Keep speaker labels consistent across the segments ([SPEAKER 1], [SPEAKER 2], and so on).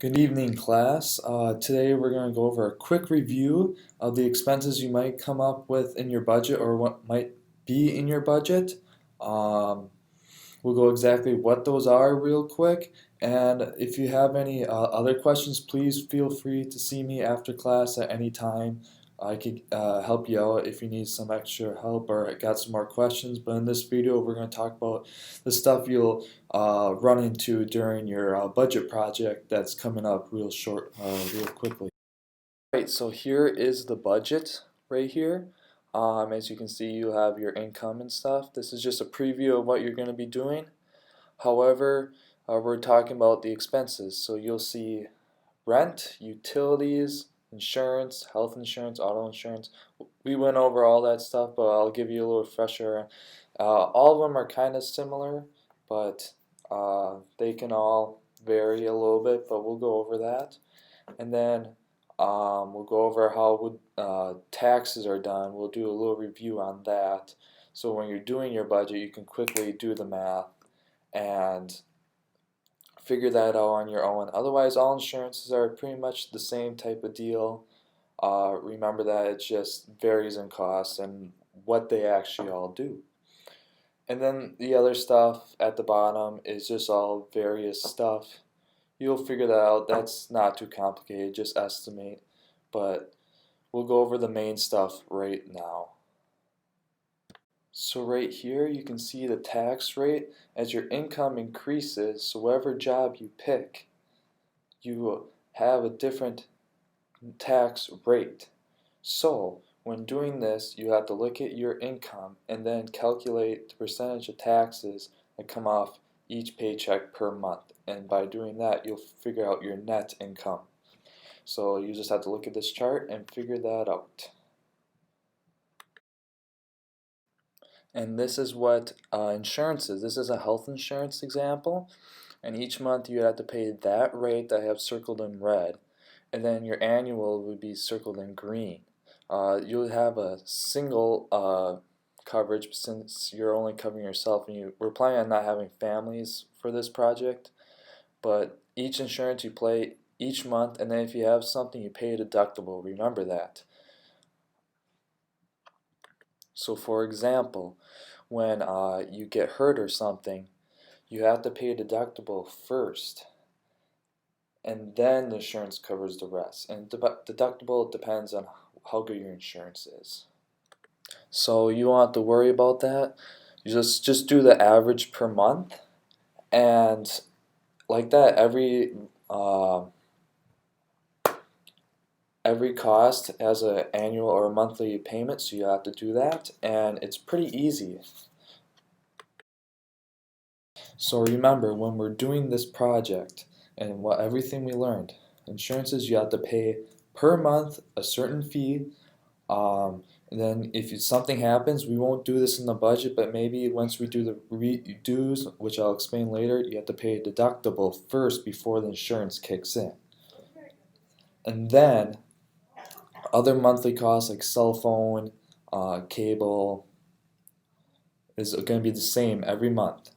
[SPEAKER 1] Good evening, class. Today we're going to go over a quick review of the expenses you might come up with in your budget or what might be in your budget. Um, we'll go exactly what those are real quick. And if you have any other questions, please feel free to see me after class at any time. I could help you out if you need some extra help or got some more questions. But in this video, we're going to talk about the stuff you'll run into during your budget project that's coming up real quickly. Right, so here is the budget right here. As you can see, you have your income and stuff. This is just a preview of what you're going to be doing. However, we're talking about the expenses. So you'll see rent, utilities, insurance, health insurance, auto insurance. We went over all that stuff, but I'll give you a little refresher. All of them are kind of similar, but they can all vary a little bit, but we'll go over that. And then we'll go over how taxes are done. We'll do a little review on that. So when you're doing your budget, you can quickly do the math and figure that out on your own. Otherwise, all insurances are pretty much the same type of deal. Remember that it just varies in cost and what they actually all do. And then the other stuff at the bottom is just all various stuff. You'll figure that out. That's not too complicated, just estimate. But we'll go over the main stuff right now. So right here you can see the tax rate. As your income increases, so whatever job you pick, you will have a different tax rate. So when doing this, you have to look at your income and then calculate the percentage of taxes that come off each paycheck per month. And by doing that, you'll figure out your net income. So you just have to look at this chart and figure that out. And this is what insurance is. This is a health insurance example. And each month you have to pay that rate that I have circled in red. And then your annual would be circled in green. You'll have a single coverage since you're only covering yourself, and we're planning on not having families for this project. But each insurance you pay each month, and then if you have something, you pay a deductible. Remember that. So for example, when you get hurt or something, you have to pay a deductible first, and then the insurance covers the rest. And deductible depends on how good your insurance is. So you won't have to worry about that. You just do the average per month, and like that every cost has an annual or a monthly payment, so you have to do that, and it's pretty easy. So remember, when we're doing this project and everything we learned, insurances you have to pay per month a certain fee. And then if something happens, we won't do this in the budget, but maybe once we do the redos, which I'll explain later, you have to pay a deductible first before the insurance kicks in. And then other monthly costs like cell phone, cable is going to be the same every month.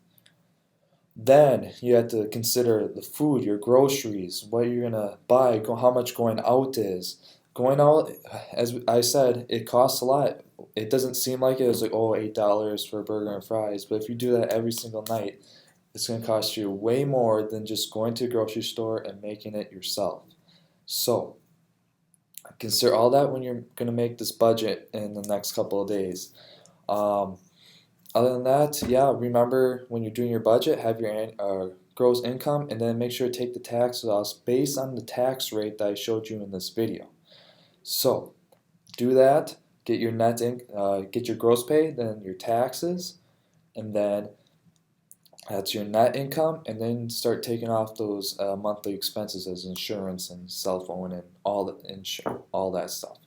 [SPEAKER 1] Then you have to consider the food, your groceries, what you're going to buy, how much going out is. Going out, as I said, it costs a lot. It doesn't seem like it. It's like, oh, $8 for a burger and fries. But if you do that every single night, it's going to cost you way more than just going to the grocery store and making it yourself. So consider all that when you're going to make this budget in the next couple of days. Other than that, yeah, remember when you're doing your budget, have your gross income, and then make sure to take the taxes off based on the tax rate that I showed you in this video. So do that, get your get your gross pay, then your taxes, and then that's your net income, and then start taking off those monthly expenses as insurance and cell phone and all that stuff.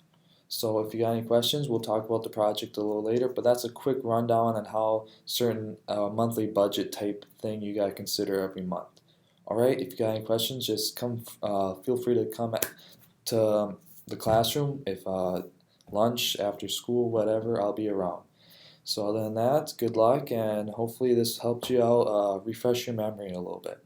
[SPEAKER 1] So if you got any questions, we'll talk about the project a little later, but that's a quick rundown on how certain monthly budget type thing you got to consider every month. Alright, if you got any questions, just feel free to come to the classroom. If lunch, after school, whatever, I'll be around. So other than that, good luck, and hopefully this helped you out, refresh your memory a little bit.